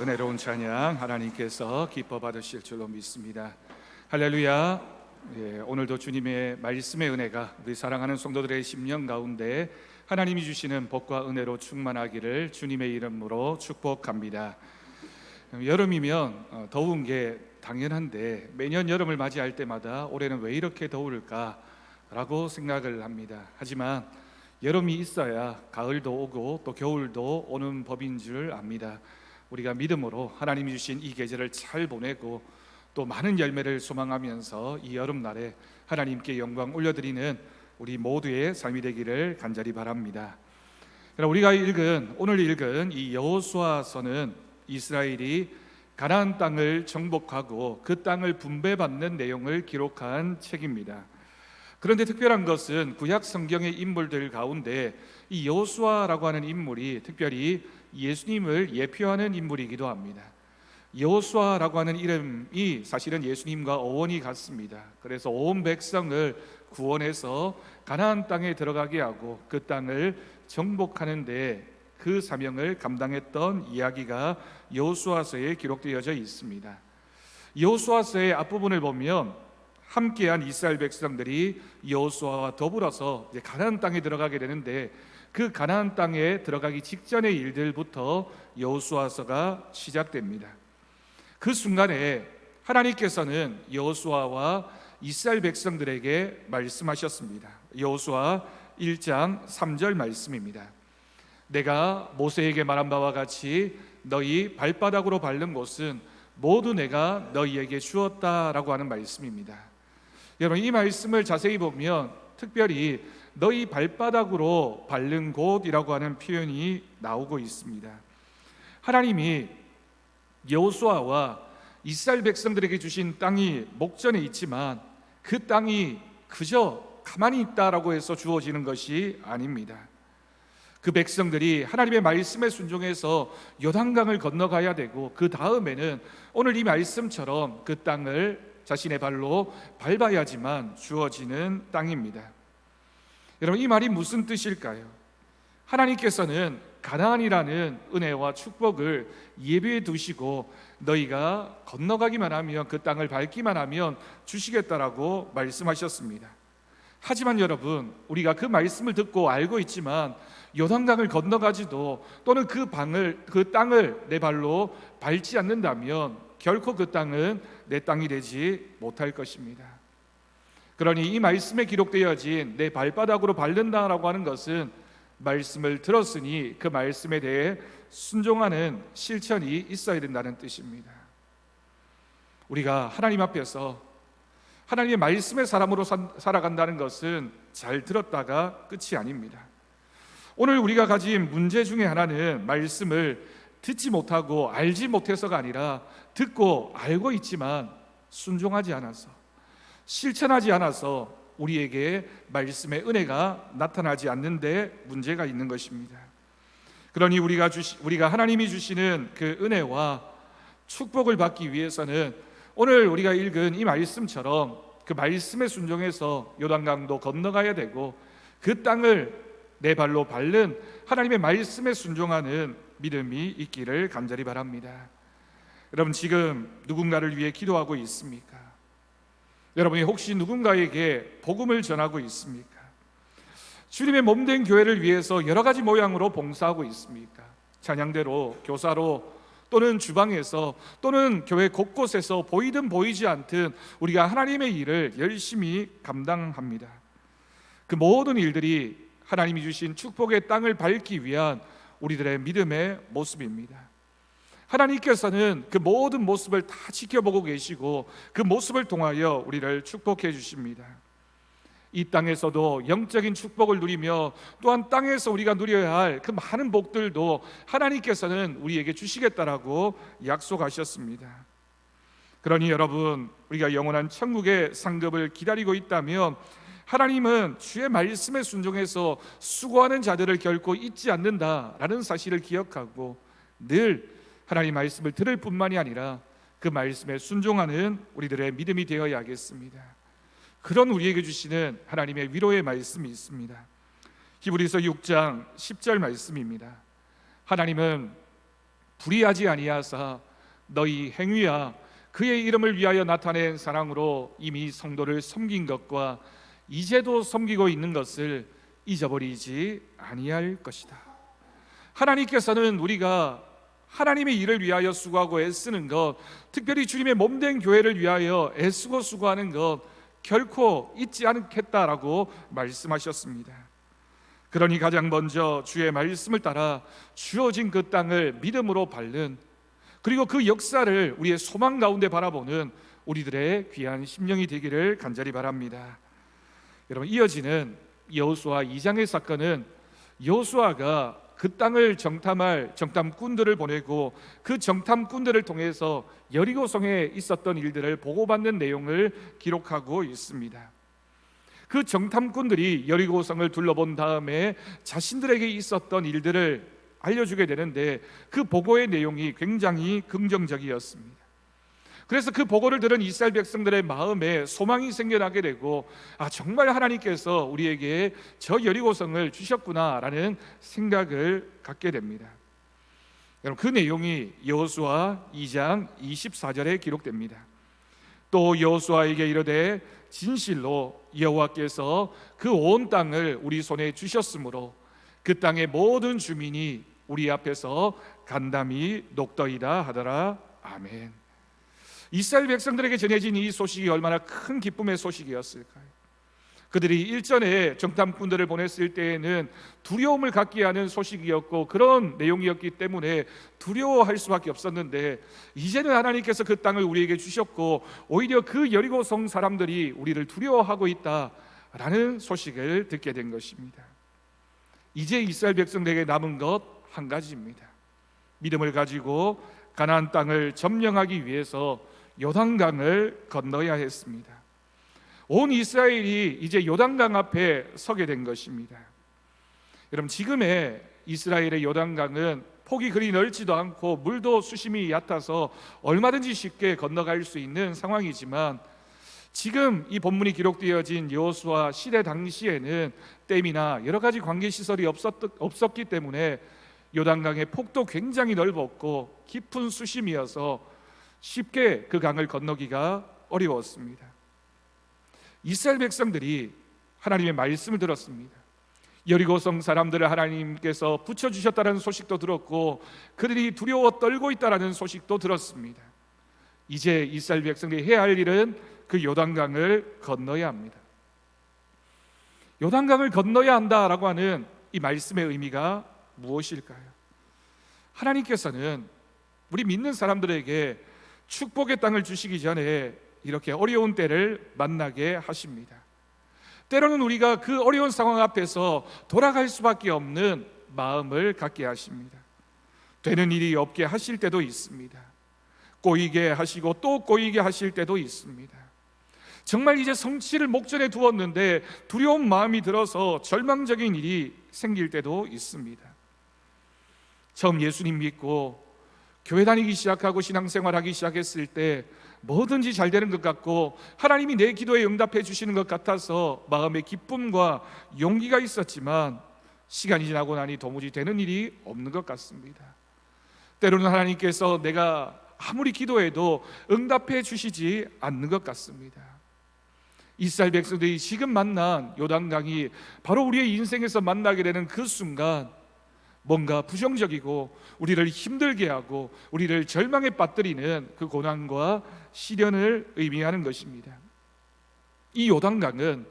은혜로운 찬양 하나님께서 기뻐 받으실 줄로 믿습니다. 할렐루야. 오늘도 주님의 말씀의 은혜가 우리 사랑하는 성도들의 심령 가운데 하나님이 주시는 복과 은혜로 충만하기를 주님의 이름으로 축복합니다. 여름이면 더운 게 당연한데 매년 여름을 맞이할 때마다 올해는 왜 이렇게 더울까라고 생각을 합니다. 하지만 여름이 있어야 가을도 오고 또 겨울도 오는 법인 줄 압니다. 우리가 믿음으로 하나님이 주신 이 계절을 잘 보내고 또 많은 열매를 소망하면서 이 여름날에 하나님께 영광 올려드리는 우리 모두의 삶이 되기를 간절히 바랍니다. 우리가 오늘 읽은 이 여호수아서는 이스라엘이 가나안 땅을 정복하고 그 땅을 분배받는 내용을 기록한 책입니다. 그런데 특별한 것은 구약 성경의 인물들 가운데 이 여호수아라고 하는 인물이 특별히 예수님을 예표하는 인물이기도 합니다. 여호수아라고 하는 이름이 사실은 예수님과 어원이 같습니다. 그래서 온 백성을 구원해서 가나안 땅에 들어가게 하고 그 땅을 정복하는데 그 사명을 감당했던 이야기가 여호수아서에 기록되어져 있습니다. 여호수아서의 앞부분을 보면 함께한 이스라엘 백성들이 여호수아와 더불어서 이제 가나안 땅에 들어가게 되는데 그 가나안 땅에 들어가기 직전의 일들부터 여호수아서가 시작됩니다. 그 순간에 하나님께서는 여호수아와 이스라엘 백성들에게 말씀하셨습니다. 여호수아 1장 3절 말씀입니다. 내가 모세에게 말한 바와 같이 너희 발바닥으로 밟는 곳은 모두 내가 너희에게 주었다라고 하는 말씀입니다. 여러분, 이 말씀을 자세히 보면 특별히 너희 발바닥으로 밟는 곳이라고 하는 표현이 나오고 있습니다. 하나님이 여호수아와 이스라엘 백성들에게 주신 땅이 목전에 있지만 그 땅이 그저 가만히 있다라고 해서 주어지는 것이 아닙니다. 그 백성들이 하나님의 말씀에 순종해서 요단강을 건너가야 되고 그 다음에는 오늘 이 말씀처럼 그 땅을 자신의 발로 밟아야지만 주어지는 땅입니다. 여러분, 이 말이 무슨 뜻일까요? 하나님께서는 가나안이라는 은혜와 축복을 예비해 두시고 너희가 건너가기만 하면 그 땅을 밟기만 하면 주시겠다라고 말씀하셨습니다. 하지만 여러분, 우리가 그 말씀을 듣고 알고 있지만 요단강을 건너가지도 또는 그 땅을 내 발로 밟지 않는다면 결코 그 땅은 내 땅이 되지 못할 것입니다. 그러니 이 말씀에 기록되어진 내 발바닥으로 밟는다라고 하는 것은 말씀을 들었으니 그 말씀에 대해 순종하는 실천이 있어야 된다는 뜻입니다. 우리가 하나님 앞에서 하나님의 말씀의 사람으로 살아간다는 것은 잘 들었다가 끝이 아닙니다. 오늘 우리가 가진 문제 중에 하나는 말씀을 듣지 못하고 알지 못해서가 아니라 듣고 알고 있지만 순종하지 않아서, 실천하지 않아서 우리에게 말씀의 은혜가 나타나지 않는데 문제가 있는 것입니다. 그러니 우리가 하나님이 주시는 그 은혜와 축복을 받기 위해서는 오늘 우리가 읽은 이 말씀처럼 그 말씀에 순종해서 요단강도 건너가야 되고 그 땅을 내 발로 밟는 하나님의 말씀에 순종하는 믿음이 있기를 간절히 바랍니다. 여러분, 지금 누군가를 위해 기도하고 있습니까? 여러분이 혹시 누군가에게 복음을 전하고 있습니까? 주님의 몸된 교회를 위해서 여러 가지 모양으로 봉사하고 있습니까? 찬양대로, 교사로, 또는 주방에서, 또는 교회 곳곳에서 보이든 보이지 않든 우리가 하나님의 일을 열심히 감당합니다. 그 모든 일들이 하나님이 주신 축복의 땅을 밟기 위한 우리들의 믿음의 모습입니다. 하나님께서는 그 모든 모습을 다 지켜보고 계시고 그 모습을 통하여 우리를 축복해 주십니다. 이 땅에서도 영적인 축복을 누리며 또한 땅에서 우리가 누려야 할 그 많은 복들도 하나님께서는 우리에게 주시겠다라고 약속하셨습니다. 그러니 여러분, 우리가 영원한 천국의 상급을 기다리고 있다면 하나님은 주의 말씀에 순종해서 수고하는 자들을 결코 잊지 않는다라는 사실을 기억하고 늘 하나님 말씀을 들을 뿐만이 아니라 그 말씀에 순종하는 우리들의 믿음이 되어야겠습니다. 그런 우리에게 주시는 하나님의 위로의 말씀이 있습니다. 히브리서 6장 10절 말씀입니다. 하나님은 불의하지 아니하사 너희 행위야 그의 이름을 위하여 나타낸 사랑으로 이미 성도를 섬긴 것과 이제도 섬기고 있는 것을 잊어버리지 아니할 것이다. 하나님께서는 우리가 하나님의 일을 위하여 수고하고 애쓰는 것, 특별히 주님의 몸된 교회를 위하여 애쓰고 수고하는 것 결코 잊지 않겠다라고 말씀하셨습니다. 그러니 가장 먼저 주의 말씀을 따라 주어진 그 땅을 믿음으로 밟는, 그리고 그 역사를 우리의 소망 가운데 바라보는 우리들의 귀한 심령이 되기를 간절히 바랍니다. 여러분, 이어지는 여호수아 2장의 사건은 여호수아가 그 땅을 정탐할 정탐꾼들을 보내고 그 정탐꾼들을 통해서 여리고성에 있었던 일들을 보고받는 내용을 기록하고 있습니다. 그 정탐꾼들이 여리고성을 둘러본 다음에 자신들에게 있었던 일들을 알려주게 되는데 그 보고의 내용이 굉장히 긍정적이었습니다. 그래서 그 보고를 들은 이스라엘 백성들의 마음에 소망이 생겨나게 되고, 정말 하나님께서 우리에게 저 여리고성을 주셨구나라는 생각을 갖게 됩니다. 여러분, 그 내용이 여호수아 2장 24절에 기록됩니다. 또 여호수아에게 이르되 진실로 여호와께서 그 온 땅을 우리 손에 주셨으므로 그 땅의 모든 주민이 우리 앞에서 간담이 녹더이다 하더라. 아멘. 이스라엘 백성들에게 전해진 이 소식이 얼마나 큰 기쁨의 소식이었을까요? 그들이 일전에 정탐꾼들을 보냈을 때에는 두려움을 갖게 하는 소식이었고 그런 내용이었기 때문에 두려워할 수밖에 없었는데, 이제는 하나님께서 그 땅을 우리에게 주셨고 오히려 그 여리고성 사람들이 우리를 두려워하고 있다라는 소식을 듣게 된 것입니다. 이제 이스라엘 백성들에게 남은 것 한 가지입니다. 믿음을 가지고 가나안 땅을 점령하기 위해서 요단강을 건너야 했습니다. 온 이스라엘이 이제 요단강 앞에 서게 된 것입니다. 여러분, 지금의 이스라엘의 요단강은 폭이 그리 넓지도 않고 물도 수심이 얕아서 얼마든지 쉽게 건너갈 수 있는 상황이지만, 지금 이 본문이 기록되어진 여호수아 시대 당시에는 댐이나 여러 가지 관계시설이 없었기 때문에 요단강의 폭도 굉장히 넓었고 깊은 수심이어서 쉽게 그 강을 건너기가 어려웠습니다. 이스라엘 백성들이 하나님의 말씀을 들었습니다. 여리고성 사람들을 하나님께서 붙여주셨다는 소식도 들었고 그들이 두려워 떨고 있다는 소식도 들었습니다. 이제 이스라엘 백성들이 해야 할 일은 그 요단강을 건너야 합니다. 요단강을 건너야 한다라고 하는 이 말씀의 의미가 무엇일까요? 하나님께서는 우리 믿는 사람들에게 축복의 땅을 주시기 전에 이렇게 어려운 때를 만나게 하십니다. 때로는 우리가 그 어려운 상황 앞에서 돌아갈 수밖에 없는 마음을 갖게 하십니다. 되는 일이 없게 하실 때도 있습니다. 꼬이게 하시고 또 꼬이게 하실 때도 있습니다. 정말 이제 성취를 목전에 두었는데 두려운 마음이 들어서 절망적인 일이 생길 때도 있습니다. 처음 예수님 믿고 교회 다니기 시작하고 신앙생활하기 시작했을 때 뭐든지 잘 되는 것 같고 하나님이 내 기도에 응답해 주시는 것 같아서 마음의 기쁨과 용기가 있었지만 시간이 지나고 나니 도무지 되는 일이 없는 것 같습니다. 때로는 하나님께서 내가 아무리 기도해도 응답해 주시지 않는 것 같습니다. 이스라엘 백성들이 지금 만난 요단강이 바로 우리의 인생에서 만나게 되는 그 순간 뭔가 부정적이고 우리를 힘들게 하고 우리를 절망에 빠뜨리는 그 고난과 시련을 의미하는 것입니다. 이 요단강은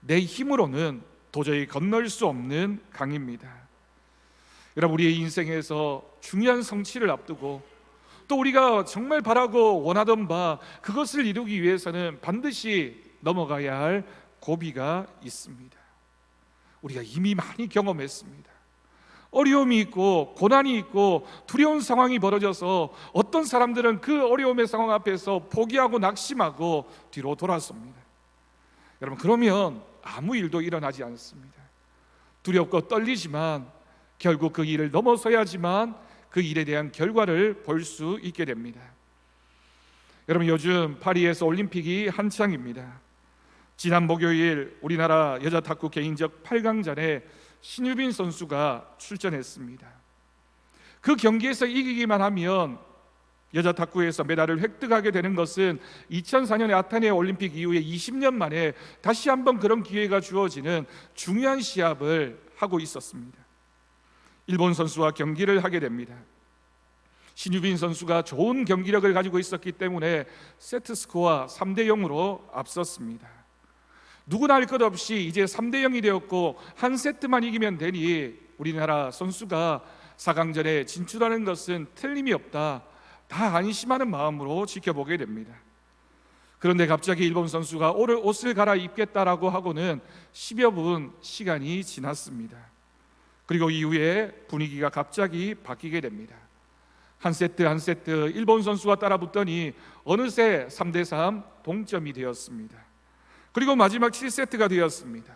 내 힘으로는 도저히 건널 수 없는 강입니다. 여러분, 우리의 인생에서 중요한 성취를 앞두고 또 우리가 정말 바라고 원하던 바 그것을 이루기 위해서는 반드시 넘어가야 할 고비가 있습니다. 우리가 이미 많이 경험했습니다. 어려움이 있고 고난이 있고 두려운 상황이 벌어져서 어떤 사람들은 그 어려움의 상황 앞에서 포기하고 낙심하고 뒤로 돌아섭니다. 여러분, 그러면 아무 일도 일어나지 않습니다. 두렵고 떨리지만 결국 그 일을 넘어서야지만 그 일에 대한 결과를 볼 수 있게 됩니다. 여러분, 요즘 파리에서 올림픽이 한창입니다. 지난 목요일 우리나라 여자 탁구 개인적 8강전에 신유빈 선수가 출전했습니다. 그 경기에서 이기기만 하면 여자 탁구에서 메달을 획득하게 되는 것은 2004년의 아테네 올림픽 이후에 20년 만에 다시 한번 그런 기회가 주어지는 중요한 시합을 하고 있었습니다. 일본 선수와 경기를 하게 됩니다. 신유빈 선수가 좋은 경기력을 가지고 있었기 때문에 세트 스코어 3대0으로 앞섰습니다. 누구나 할 것 없이 이제 3대0이 되었고 한 세트만 이기면 되니 우리나라 선수가 4강전에 진출하는 것은 틀림이 없다, 다 안심하는 마음으로 지켜보게 됩니다. 그런데 갑자기 일본 선수가 옷을 갈아입겠다라고 하고는 10여 분 시간이 지났습니다. 그리고 이후에 분위기가 갑자기 바뀌게 됩니다. 한 세트 한 세트 일본 선수가 따라붙더니 어느새 3대3 동점이 되었습니다. 그리고 마지막 7세트가 되었습니다.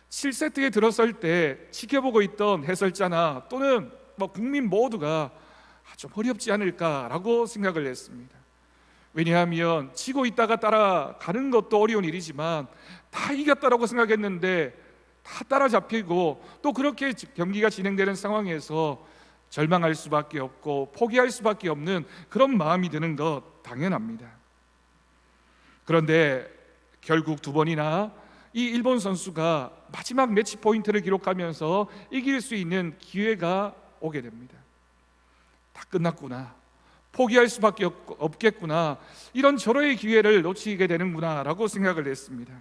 7세트에 들어설 때 지켜보고 있던 해설자나 또는 국민 모두가 좀 어렵지 않을까라고 생각을 했습니다. 왜냐하면 지고 있다가 따라가는 것도 어려운 일이지만 다 이겼다라고 생각했는데 다 따라잡히고 또 그렇게 경기가 진행되는 상황에서 절망할 수밖에 없고 포기할 수밖에 없는 그런 마음이 드는 것 당연합니다. 그런데 결국 두 번이나 이 일본 선수가 마지막 매치 포인트를 기록하면서 이길 수 있는 기회가 오게 됩니다. 다 끝났구나, 포기할 수밖에 없겠구나, 이런 절호의 기회를 놓치게 되는구나 라고 생각을 했습니다.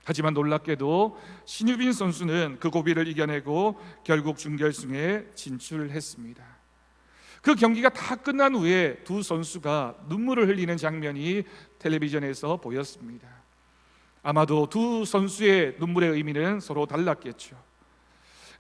하지만 놀랍게도 신유빈 선수는 그 고비를 이겨내고 결국 준결승에 진출했습니다. 그 경기가 다 끝난 후에 두 선수가 눈물을 흘리는 장면이 텔레비전에서 보였습니다. 아마도 두 선수의 눈물의 의미는 서로 달랐겠죠.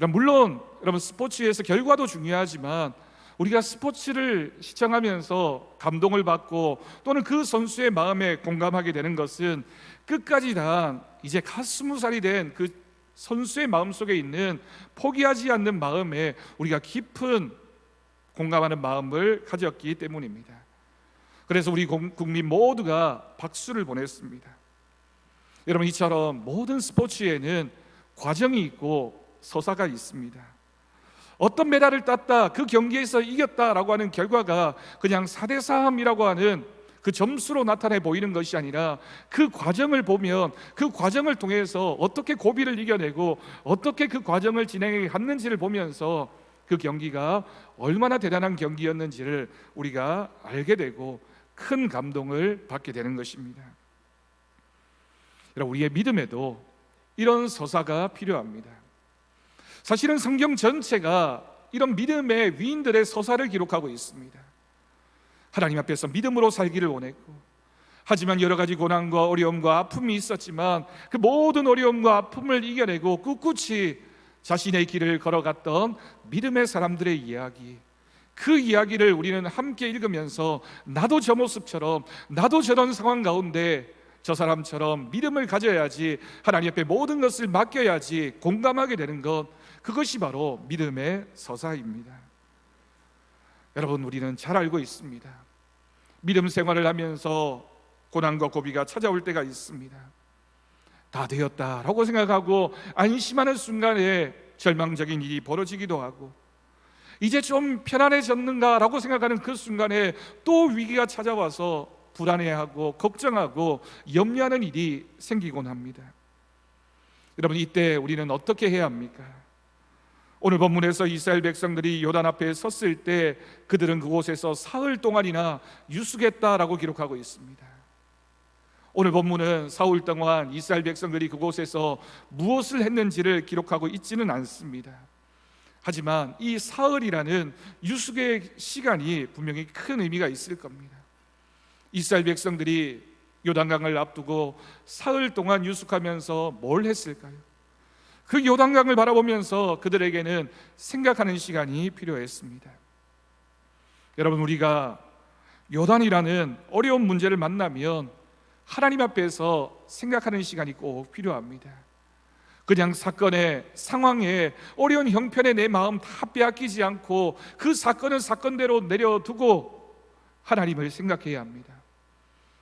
물론 여러분, 스포츠에서 결과도 중요하지만 우리가 스포츠를 시청하면서 감동을 받고 또는 그 선수의 마음에 공감하게 되는 것은 끝까지 다 이제 갓 20살이 된 그 선수의 마음속에 있는 포기하지 않는 마음에 우리가 깊은 공감하는 마음을 가졌기 때문입니다. 그래서 우리 국민 모두가 박수를 보냈습니다. 여러분, 이처럼 모든 스포츠에는 과정이 있고 서사가 있습니다. 어떤 메달을 땄다, 그 경기에서 이겼다라고 하는 결과가 그냥 4대3이라고 하는 그 점수로 나타내 보이는 것이 아니라 그 과정을 보면 그 과정을 통해서 어떻게 고비를 이겨내고 어떻게 그 과정을 진행해 갔는지를 보면서 그 경기가 얼마나 대단한 경기였는지를 우리가 알게 되고 큰 감동을 받게 되는 것입니다. 여러분, 우리의 믿음에도 이런 서사가 필요합니다. 사실은 성경 전체가 이런 믿음의 위인들의 서사를 기록하고 있습니다. 하나님 앞에서 믿음으로 살기를 원했고, 하지만 여러 가지 고난과 어려움과 아픔이 있었지만 그 모든 어려움과 아픔을 이겨내고 꿋꿋이 자신의 길을 걸어갔던 믿음의 사람들의 이야기, 그 이야기를 우리는 함께 읽으면서 나도 저 모습처럼, 나도 저런 상황 가운데 저 사람처럼 믿음을 가져야지, 하나님 앞에 모든 것을 맡겨야지 공감하게 되는 것, 그것이 바로 믿음의 서사입니다. 여러분, 우리는 잘 알고 있습니다. 믿음 생활을 하면서 고난과 고비가 찾아올 때가 있습니다. 다 되었다라고 생각하고 안심하는 순간에 절망적인 일이 벌어지기도 하고, 이제 좀 편안해졌는가라고 생각하는 그 순간에 또 위기가 찾아와서 불안해하고 걱정하고 염려하는 일이 생기곤 합니다. 여러분, 이때 우리는 어떻게 해야 합니까? 오늘 본문에서 이스라엘 백성들이 요단 앞에 섰을 때 그들은 그곳에서 사흘 동안이나 유숙했다라고 기록하고 있습니다. 오늘 본문은 사흘 동안 이스라엘 백성들이 그곳에서 무엇을 했는지를 기록하고 있지는 않습니다. 하지만 이 사흘이라는 유숙의 시간이 분명히 큰 의미가 있을 겁니다. 이스라엘 백성들이 요단강을 앞두고 사흘 동안 유숙하면서 뭘 했을까요? 그 요단강을 바라보면서 그들에게는 생각하는 시간이 필요했습니다. 여러분, 우리가 요단이라는 어려운 문제를 만나면 하나님 앞에서 생각하는 시간이 꼭 필요합니다. 그냥 사건의 상황에 어려운 형편에 내 마음 다 빼앗기지 않고 그 사건은 사건대로 내려두고 하나님을 생각해야 합니다.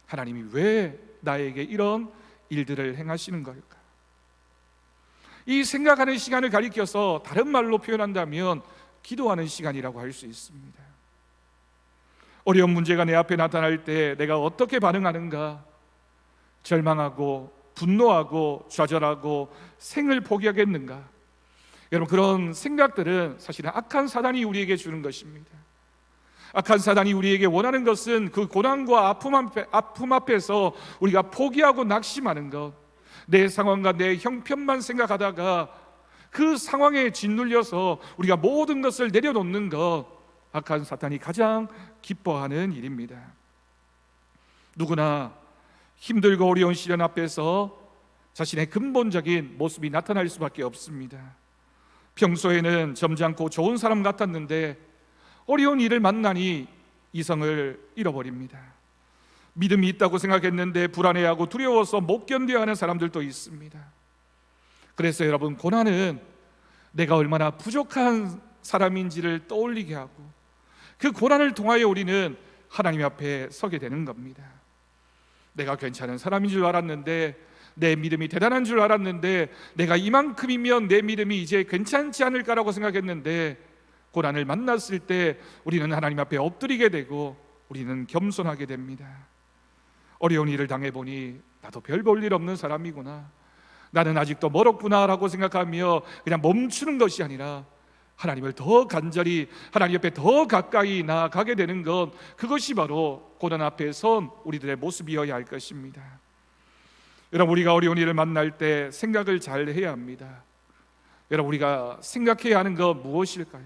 하나님이 왜 나에게 이런 일들을 행하시는 걸까? 이 생각하는 시간을 가리켜서 다른 말로 표현한다면 기도하는 시간이라고 할 수 있습니다. 어려운 문제가 내 앞에 나타날 때 내가 어떻게 반응하는가? 절망하고 분노하고 좌절하고 생을 포기하겠는가? 여러분, 그런 생각들은 사실은 악한 사단이 우리에게 주는 것입니다. 악한 사단이 우리에게 원하는 것은 그 고난과 아픔 앞에서 우리가 포기하고 낙심하는 것, 내 상황과 내 형편만 생각하다가 그 상황에 짓눌려서 우리가 모든 것을 내려놓는 것, 악한 사탄이 가장 기뻐하는 일입니다. 누구나 힘들고 어려운 시련 앞에서 자신의 근본적인 모습이 나타날 수밖에 없습니다. 평소에는 점잖고 좋은 사람 같았는데 어려운 일을 만나니 이성을 잃어버립니다. 믿음이 있다고 생각했는데 불안해하고 두려워서 못 견뎌하는 사람들도 있습니다. 그래서 여러분, 고난은 내가 얼마나 부족한 사람인지를 떠올리게 하고 그 고난을 통하여 우리는 하나님 앞에 서게 되는 겁니다. 내가 괜찮은 사람인 줄 알았는데, 내 믿음이 대단한 줄 알았는데, 내가 이만큼이면 내 믿음이 이제 괜찮지 않을까라고 생각했는데, 고난을 만났을 때 우리는 하나님 앞에 엎드리게 되고 우리는 겸손하게 됩니다. 어려운 일을 당해보니 나도 별 볼 일 없는 사람이구나, 나는 아직도 멀었구나 라고 생각하며 그냥 멈추는 것이 아니라 하나님을 더 간절히, 하나님 옆에 더 가까이 나아가게 되는 것, 그것이 바로 고난 앞에 선 우리들의 모습이어야 할 것입니다. 여러분, 우리가 어려운 일을 만날 때 생각을 잘 해야 합니다. 여러분, 우리가 생각해야 하는 것 무엇일까요?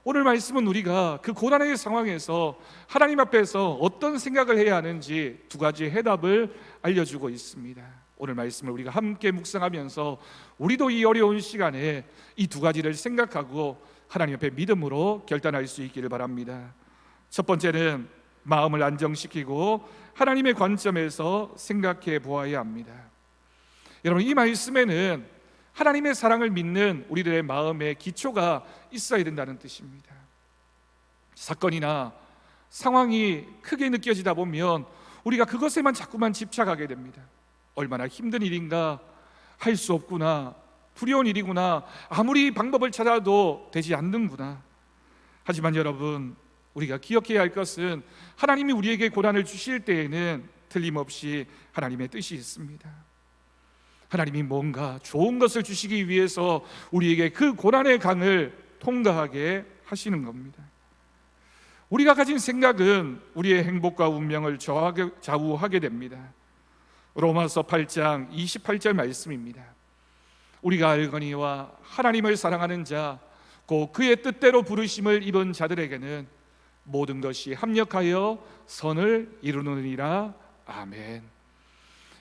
오늘 말씀은 우리가 그 고난의 상황에서 하나님 앞에서 어떤 생각을 해야 하는지 두 가지 해답을 알려주고 있습니다. 오늘 말씀을 우리가 함께 묵상하면서 우리도 이 어려운 시간에 이 두 가지를 생각하고 하나님 앞에 믿음으로 결단할 수 있기를 바랍니다. 첫 번째는 마음을 안정시키고 하나님의 관점에서 생각해 보아야 합니다. 여러분, 이 말씀에는 하나님의 사랑을 믿는 우리들의 마음의 기초가 있어야 된다는 뜻입니다. 사건이나 상황이 크게 느껴지다 보면 우리가 그것에만 자꾸만 집착하게 됩니다. 얼마나 힘든 일인가, 할 수 없구나, 두려운 일이구나, 아무리 방법을 찾아도 되지 않는구나. 하지만 여러분, 우리가 기억해야 할 것은 하나님이 우리에게 고난을 주실 때에는 틀림없이 하나님의 뜻이 있습니다. 하나님이 뭔가 좋은 것을 주시기 위해서 우리에게 그 고난의 강을 통과하게 하시는 겁니다. 우리가 가진 생각은 우리의 행복과 운명을 좌우하게 됩니다. 로마서 8장 28절 말씀입니다. 우리가 알거니와 하나님을 사랑하는 자, 곧 그의 뜻대로 부르심을 입은 자들에게는 모든 것이 합력하여 선을 이루느니라. 아멘.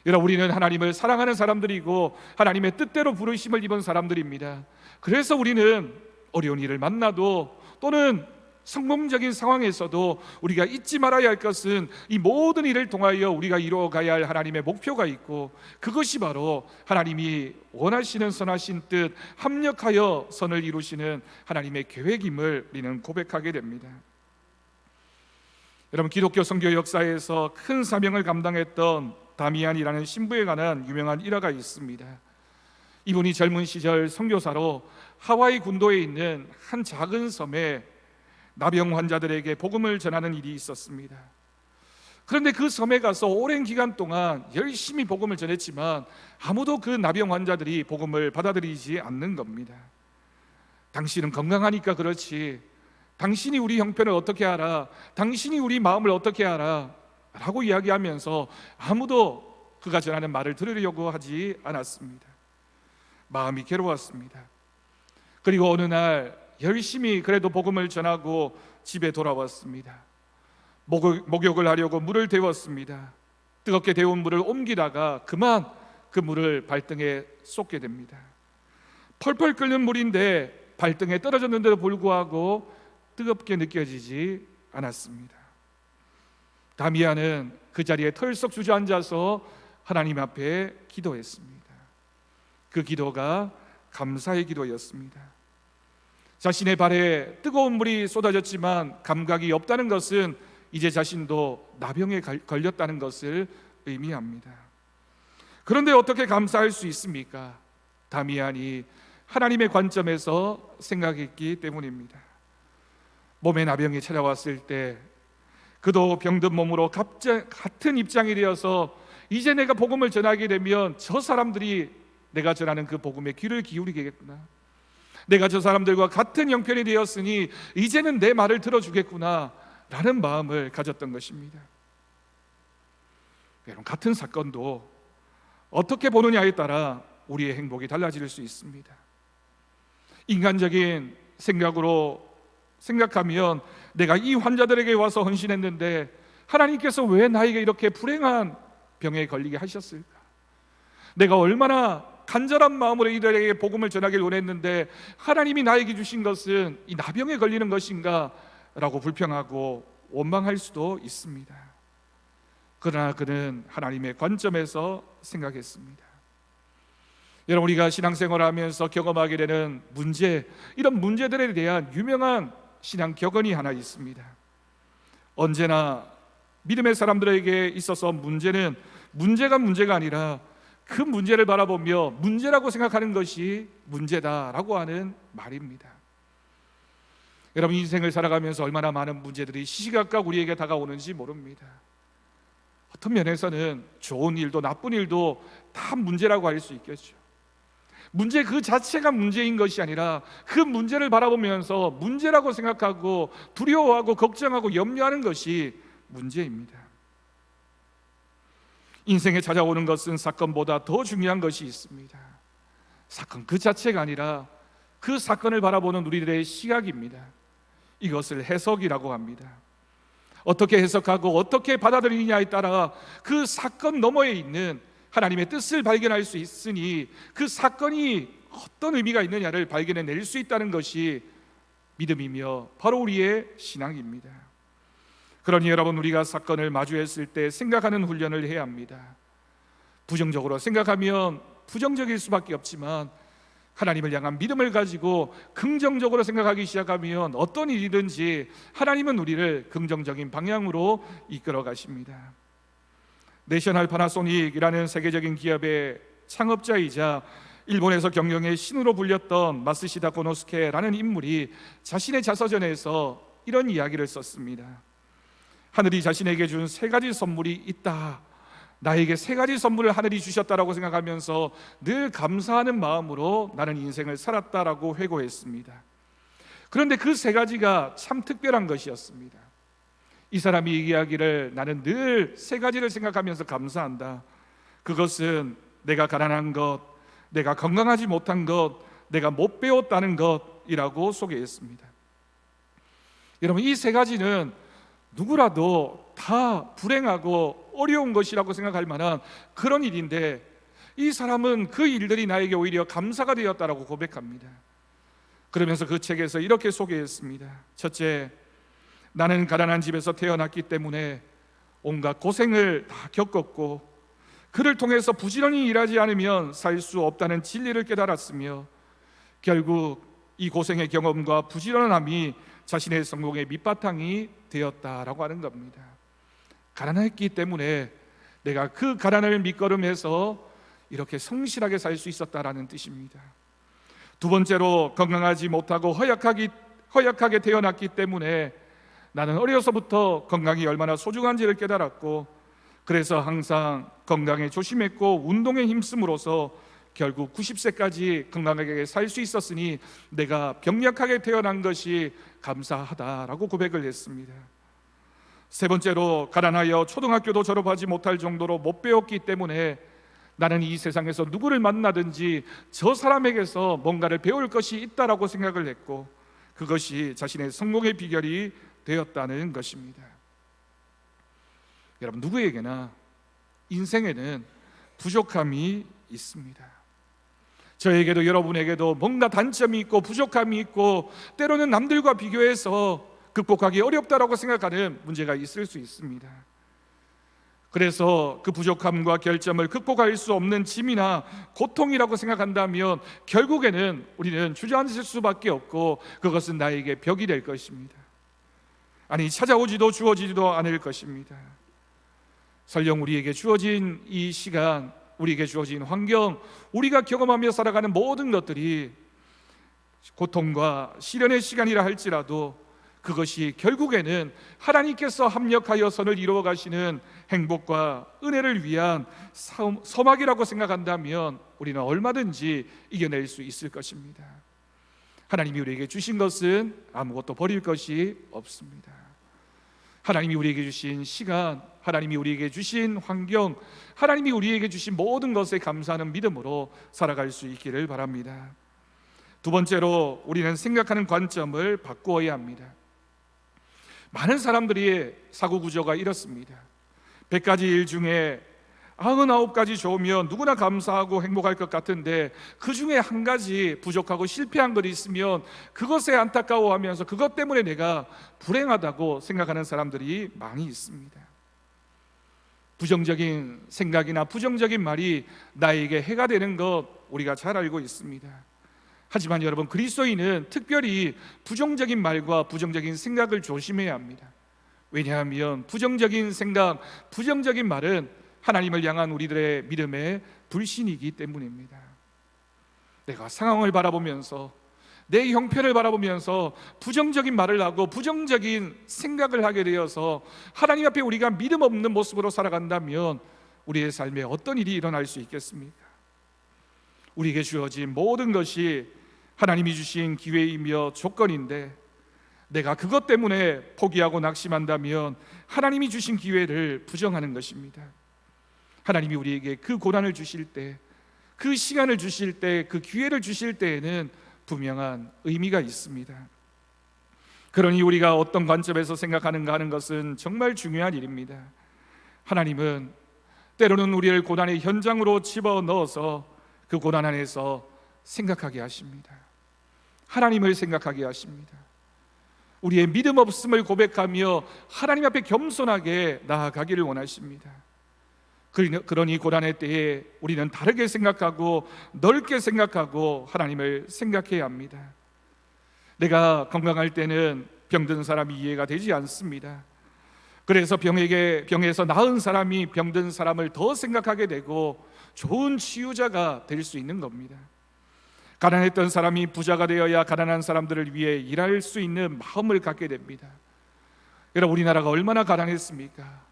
여러분, 우리는 하나님을 사랑하는 사람들이고 하나님의 뜻대로 부르심을 입은 사람들입니다. 그래서 우리는 어려운 일을 만나도 또는 성공적인 상황에서도 우리가 잊지 말아야 할 것은 이 모든 일을 통하여 우리가 이루어가야 할 하나님의 목표가 있고, 그것이 바로 하나님이 원하시는 선하신 뜻, 합력하여 선을 이루시는 하나님의 계획임을 우리는 고백하게 됩니다. 여러분, 기독교 선교 역사에서 큰 사명을 감당했던 다미안이라는 신부에 관한 유명한 일화가 있습니다. 이분이 젊은 시절 선교사로 하와이 군도에 있는 한 작은 섬에 나병 환자들에게 복음을 전하는 일이 있었습니다. 그런데 그 섬에 가서 오랜 기간 동안 열심히 복음을 전했지만 아무도 그 나병 환자들이 복음을 받아들이지 않는 겁니다. 당신은 건강하니까 그렇지, 당신이 우리 형편을 어떻게 알아, 당신이 우리 마음을 어떻게 알아 라고 이야기하면서 아무도 그가 전하는 말을 들으려고 하지 않았습니다. 마음이 괴로웠습니다. 그리고 어느 날 열심히 그래도 복음을 전하고 집에 돌아왔습니다. 목욕을 하려고 물을 데웠습니다. 뜨겁게 데운 물을 옮기다가 그만 그 물을 발등에 쏟게 됩니다. 펄펄 끓는 물인데 발등에 떨어졌는데도 불구하고 뜨겁게 느껴지지 않았습니다. 다미안은 그 자리에 털썩 주저앉아서 하나님 앞에 기도했습니다. 그 기도가 감사의 기도였습니다. 자신의 발에 뜨거운 물이 쏟아졌지만 감각이 없다는 것은 이제 자신도 나병에 걸렸다는 것을 의미합니다. 그런데 어떻게 감사할 수 있습니까? 다미안이 하나님의 관점에서 생각했기 때문입니다. 몸에 나병이 찾아왔을 때 그도 병든 몸으로 같은 입장이 되어서 이제 내가 복음을 전하게 되면 저 사람들이 내가 전하는 그 복음에 귀를 기울이겠구나, 내가 저 사람들과 같은 형편이 되었으니 이제는 내 말을 들어주겠구나 라는 마음을 가졌던 것입니다. 여러분, 같은 사건도 어떻게 보느냐에 따라 우리의 행복이 달라질 수 있습니다. 인간적인 생각하면 내가 이 환자들에게 와서 헌신했는데 하나님께서 왜 나에게 이렇게 불행한 병에 걸리게 하셨을까? 내가 얼마나 간절한 마음으로 이들에게 복음을 전하길 원했는데 하나님이 나에게 주신 것은 이 나병에 걸리는 것인가? 라고 불평하고 원망할 수도 있습니다. 그러나 그는 하나님의 관점에서 생각했습니다. 여러분, 우리가 신앙생활을 하면서 경험하게 되는 문제, 이런 문제들에 대한 유명한 신앙 격언이 하나 있습니다. 언제나 믿음의 사람들에게 있어서 문제가 문제가 아니라 그 문제를 바라보며 문제라고 생각하는 것이 문제다라고 하는 말입니다. 여러분, 인생을 살아가면서 얼마나 많은 문제들이 시시각각 우리에게 다가오는지 모릅니다. 어떤 면에서는 좋은 일도 나쁜 일도 다 문제라고 할 수 있겠죠. 문제 그 자체가 문제인 것이 아니라 그 문제를 바라보면서 문제라고 생각하고 두려워하고 걱정하고 염려하는 것이 문제입니다. 인생에 찾아오는 것은 사건보다 더 중요한 것이 있습니다. 사건 그 자체가 아니라 그 사건을 바라보는 우리들의 시각입니다. 이것을 해석이라고 합니다. 어떻게 해석하고 어떻게 받아들이느냐에 따라 그 사건 너머에 있는 하나님의 뜻을 발견할 수 있으니 그 사건이 어떤 의미가 있느냐를 발견해낼 수 있다는 것이 믿음이며 바로 우리의 신앙입니다. 그러니 여러분, 우리가 사건을 마주했을 때 생각하는 훈련을 해야 합니다. 부정적으로 생각하면 부정적일 수밖에 없지만 하나님을 향한 믿음을 가지고 긍정적으로 생각하기 시작하면 어떤 일이든지 하나님은 우리를 긍정적인 방향으로 이끌어 가십니다. 내셔널 파나소닉이라는 세계적인 기업의 창업자이자 일본에서 경영의 신으로 불렸던 마쓰시다 고노스케라는 인물이 자신의 자서전에서 이런 이야기를 썼습니다. 하늘이 자신에게 준 3가지 선물이 있다. 나에게 3가지 선물을 하늘이 주셨다라고 생각하면서 늘 감사하는 마음으로 나는 인생을 살았다라고 회고했습니다. 그런데 그 3가지가 참 특별한 것이었습니다. 이 사람이 얘기하기를 나는 늘 3가지를 생각하면서 감사한다. 그것은 내가 가난한 것, 내가 건강하지 못한 것, 내가 못 배웠다는 것이라고 소개했습니다. 여러분, 이 3가지는 누구라도 다 불행하고 어려운 것이라고 생각할 만한 그런 일인데 이 사람은 그 일들이 나에게 오히려 감사가 되었다라고 고백합니다. 그러면서 그 책에서 이렇게 소개했습니다. 첫째, 나는 가난한 집에서 태어났기 때문에 온갖 고생을 다 겪었고 그를 통해서 부지런히 일하지 않으면 살 수 없다는 진리를 깨달았으며 결국 이 고생의 경험과 부지런함이 자신의 성공의 밑바탕이 되었다라고 하는 겁니다. 가난했기 때문에 내가 그 가난을 밑거름해서 이렇게 성실하게 살 수 있었다라는 뜻입니다. 두 번째로, 건강하지 못하고 허약하게 태어났기 때문에 나는 어려서부터 건강이 얼마나 소중한지를 깨달았고 그래서 항상 건강에 조심했고 운동에 힘씀으로써 결국 90세까지 건강하게 살 수 있었으니 내가 병약하게 태어난 것이 감사하다라고 고백을 했습니다. 세 번째로, 가난하여 초등학교도 졸업하지 못할 정도로 못 배웠기 때문에 나는 이 세상에서 누구를 만나든지 저 사람에게서 뭔가를 배울 것이 있다라고 생각을 했고 그것이 자신의 성공의 비결이 되었다는 것입니다. 여러분, 누구에게나 인생에는 부족함이 있습니다. 저에게도 여러분에게도 뭔가 단점이 있고 부족함이 있고 때로는 남들과 비교해서 극복하기 어렵다라고 생각하는 문제가 있을 수 있습니다. 그래서 그 부족함과 결점을 극복할 수 없는 짐이나 고통이라고 생각한다면 결국에는 우리는 주저앉을 수밖에 없고 그것은 나에게 벽이 될 것입니다. 아니, 찾아오지도 주어지지도 않을 것입니다. 설령 우리에게 주어진 이 시간, 우리에게 주어진 환경, 우리가 경험하며 살아가는 모든 것들이 고통과 시련의 시간이라 할지라도 그것이 결국에는 하나님께서 합력하여 선을 이루어 가시는 행복과 은혜를 위한 서막이라고 생각한다면 우리는 얼마든지 이겨낼 수 있을 것입니다. 하나님이 우리에게 주신 것은 아무것도 버릴 것이 없습니다. 하나님이 우리에게 주신 시간, 하나님이 우리에게 주신 환경, 하나님이 우리에게 주신 모든 것에 감사하는 믿음으로 살아갈 수 있기를 바랍니다. 두 번째로 우리는 생각하는 관점을 바꾸어야 합니다. 많은 사람들이 사고 구조가 이렇습니다. 100가지 일 중에 99가지 좋으면 누구나 감사하고 행복할 것 같은데 그 중에 한 가지 부족하고 실패한 것이 있으면 그것에 안타까워하면서 그것 때문에 내가 불행하다고 생각하는 사람들이 많이 있습니다. 부정적인 생각이나 부정적인 말이 나에게 해가 되는 것 우리가 잘 알고 있습니다. 하지만 여러분, 그리스도인은 특별히 부정적인 말과 부정적인 생각을 조심해야 합니다. 왜냐하면 부정적인 생각, 부정적인 말은 하나님을 향한 우리들의 믿음의 불신이기 때문입니다. 내가 상황을 바라보면서, 내 형편을 바라보면서 부정적인 말을 하고 부정적인 생각을 하게 되어서 하나님 앞에 우리가 믿음 없는 모습으로 살아간다면 우리의 삶에 어떤 일이 일어날 수 있겠습니까? 우리에게 주어진 모든 것이 하나님이 주신 기회이며 조건인데 내가 그것 때문에 포기하고 낙심한다면 하나님이 주신 기회를 부정하는 것입니다. 하나님이 우리에게 그 고난을 주실 때, 그 시간을 주실 때, 그 기회를 주실 때에는 분명한 의미가 있습니다. 그러니 우리가 어떤 관점에서 생각하는가 하는 것은 정말 중요한 일입니다. 하나님은 때로는 우리를 고난의 현장으로 집어넣어서 그 고난 안에서 생각하게 하십니다. 하나님을 생각하게 하십니다. 우리의 믿음 없음을 고백하며 하나님 앞에 겸손하게 나아가기를 원하십니다. 그러니 고난의 때에 우리는 다르게 생각하고 넓게 생각하고 하나님을 생각해야 합니다. 내가 건강할 때는 병든 사람이 이해가 되지 않습니다. 그래서 병에서 나은 사람이 병든 사람을 더 생각하게 되고 좋은 치유자가 될 수 있는 겁니다. 가난했던 사람이 부자가 되어야 가난한 사람들을 위해 일할 수 있는 마음을 갖게 됩니다. 여러분, 우리나라가 얼마나 가난했습니까?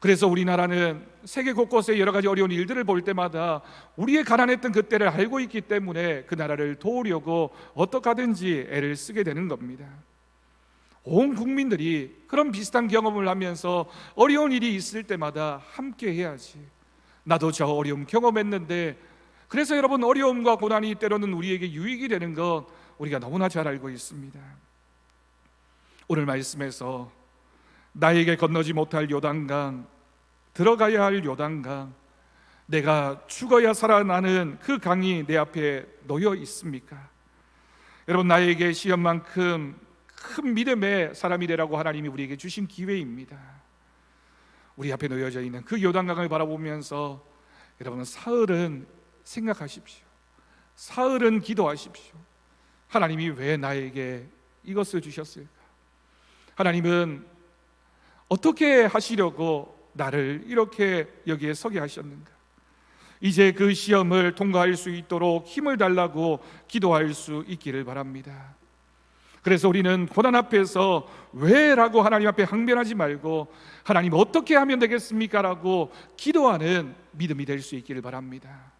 그래서 우리나라는 세계 곳곳에 여러 가지 어려운 일들을 볼 때마다 우리의 가난했던 그때를 알고 있기 때문에 그 나라를 도우려고 어떻게 하든지 애를 쓰게 되는 겁니다. 온 국민들이 그런 비슷한 경험을 하면서 어려운 일이 있을 때마다 함께 해야지. 나도 저 어려움 경험했는데, 그래서 여러분, 어려움과 고난이 때로는 우리에게 유익이 되는 것 우리가 너무나 잘 알고 있습니다. 오늘 말씀에서 나에게 건너지 못할 요단강, 들어가야 할 요단강, 내가 죽어야 살아나는 그 강이 내 앞에 놓여 있습니까? 여러분, 나에게 시험만큼 큰 믿음의 사람이 되라고 하나님이 우리에게 주신 기회입니다. 우리 앞에 놓여져 있는 그 요단강을 바라보면서 여러분, 사흘은 생각하십시오. 사흘은 기도하십시오. 하나님이 왜 나에게 이것을 주셨을까? 하나님은 어떻게 하시려고 나를 이렇게 여기에 서게 하셨는가? 이제 그 시험을 통과할 수 있도록 힘을 달라고 기도할 수 있기를 바랍니다. 그래서 우리는 고난 앞에서 왜라고 하나님 앞에 항변하지 말고 하나님 어떻게 하면 되겠습니까? 라고 기도하는 믿음이 될 수 있기를 바랍니다.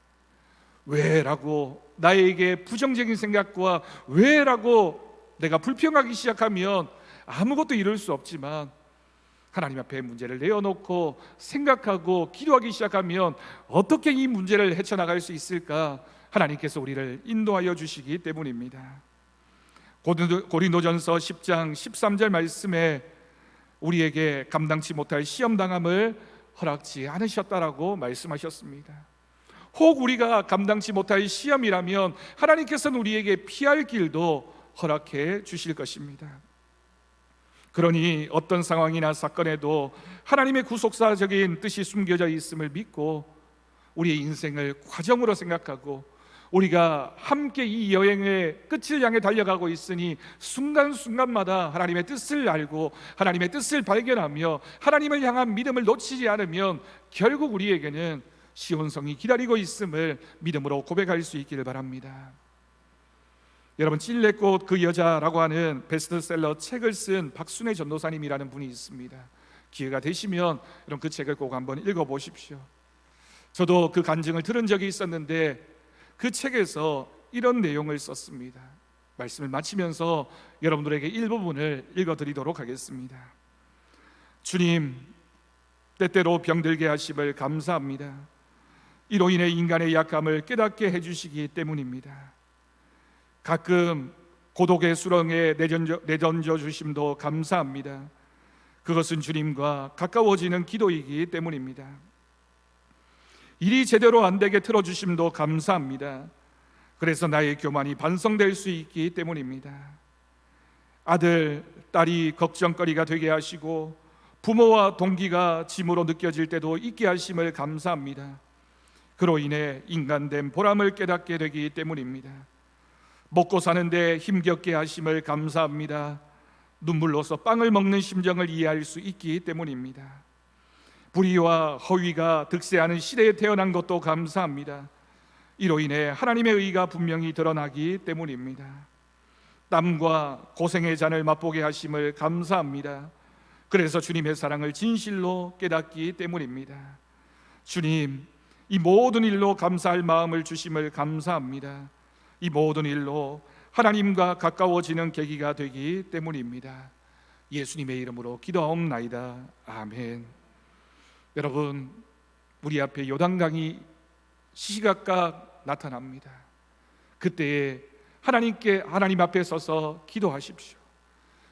왜라고 나에게 부정적인 생각과 왜라고 내가 불평하기 시작하면 아무것도 이룰 수 없지만 하나님 앞에 문제를 내어놓고 생각하고 기도하기 시작하면 어떻게 이 문제를 헤쳐나갈 수 있을까? 하나님께서 우리를 인도하여 주시기 때문입니다. 고린도전서 10장 13절 말씀에 우리에게 감당치 못할 시험당함을 허락지 않으셨다라고 말씀하셨습니다. 혹 우리가 감당치 못할 시험이라면 하나님께서는 우리에게 피할 길도 허락해 주실 것입니다. 그러니 어떤 상황이나 사건에도 하나님의 구속사적인 뜻이 숨겨져 있음을 믿고 우리의 인생을 과정으로 생각하고 우리가 함께 이 여행의 끝을 향해 달려가고 있으니 순간순간마다 하나님의 뜻을 알고 하나님의 뜻을 발견하며 하나님을 향한 믿음을 놓치지 않으면 결국 우리에게는 시온성이 기다리고 있음을 믿음으로 고백할 수 있기를 바랍니다. 여러분, 찔레꽃 그 여자라고 하는 베스트셀러 책을 쓴 박순애 전도사님이라는 분이 있습니다. 기회가 되시면 여러분 그 책을 꼭 한번 읽어보십시오. 저도 그 간증을 들은 적이 있었는데 그 책에서 이런 내용을 썼습니다. 말씀을 마치면서 여러분들에게 일부분을 읽어드리도록 하겠습니다. 주님, 때때로 병들게 하심을 감사합니다. 이로 인해 인간의 약함을 깨닫게 해주시기 때문입니다. 가끔 고독의 수렁에 내던져 주심도 감사합니다. 그것은 주님과 가까워지는 기도이기 때문입니다. 일이 제대로 안 되게 틀어주심도 감사합니다. 그래서 나의 교만이 반성될 수 있기 때문입니다. 아들, 딸이 걱정거리가 되게 하시고 부모와 동기가 짐으로 느껴질 때도 있게 하심을 감사합니다. 그로 인해 인간된 보람을 깨닫게 되기 때문입니다. 먹고 사는데 힘겹게 하심을 감사합니다. 눈물로서 빵을 먹는 심정을 이해할 수 있기 때문입니다. 불의와 허위가 득세하는 시대에 태어난 것도 감사합니다. 이로 인해 하나님의 의가 분명히 드러나기 때문입니다. 땀과 고생의 잔을 맛보게 하심을 감사합니다. 그래서 주님의 사랑을 진실로 깨닫기 때문입니다. 주님, 이 모든 일로 감사할 마음을 주심을 감사합니다. 이 모든 일로 하나님과 가까워지는 계기가 되기 때문입니다. 예수님의 이름으로 기도하옵나이다. 아멘. 여러분, 우리 앞에 요단강이 시시각각 나타납니다. 그때에 하나님 앞에 서서 기도하십시오.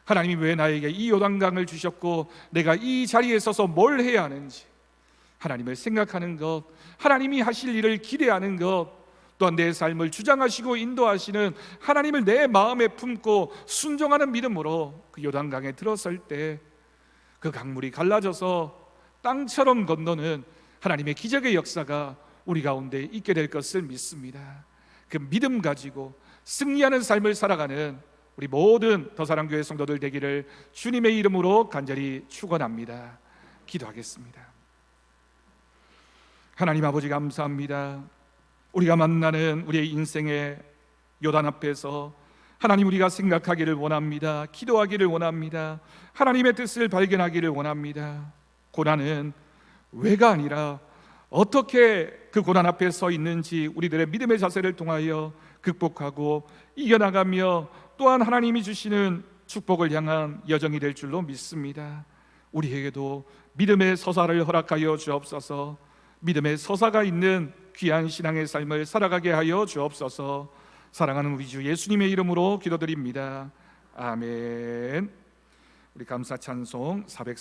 하나님이 왜 나에게 이 요단강을 주셨고 내가 이 자리에 서서 뭘 해야 하는지 하나님을 생각하는 것, 하나님이 하실 일을 기대하는 것, 또한 내 삶을 주장하시고 인도하시는 하나님을 내 마음에 품고 순종하는 믿음으로 그 요단강에 들어설 때 그 강물이 갈라져서 땅처럼 건너는 하나님의 기적의 역사가 우리 가운데 있게 될 것을 믿습니다. 그 믿음 가지고 승리하는 삶을 살아가는 우리 모든 더사랑교회 성도들 되기를 주님의 이름으로 간절히 축원합니다. 기도하겠습니다. 하나님 아버지, 감사합니다. 우리가 만나는 우리의 인생의 요단 앞에서 하나님, 우리가 생각하기를 원합니다. 기도하기를 원합니다. 하나님의 뜻을 발견하기를 원합니다. 고난은 왜가 아니라 어떻게 그 고난 앞에 서 있는지 우리들의 믿음의 자세를 통하여 극복하고 이겨나가며 또한 하나님이 주시는 축복을 향한 여정이 될 줄로 믿습니다. 우리에게도 믿음의 서사를 허락하여 주옵소서. 믿음의 서사가 있는 귀한 신앙의 삶을 살아가게 하여 주옵소서. 사랑하는 우리 주 예수님의 이름으로 기도드립니다. 아멘. 우리 감사 찬송 440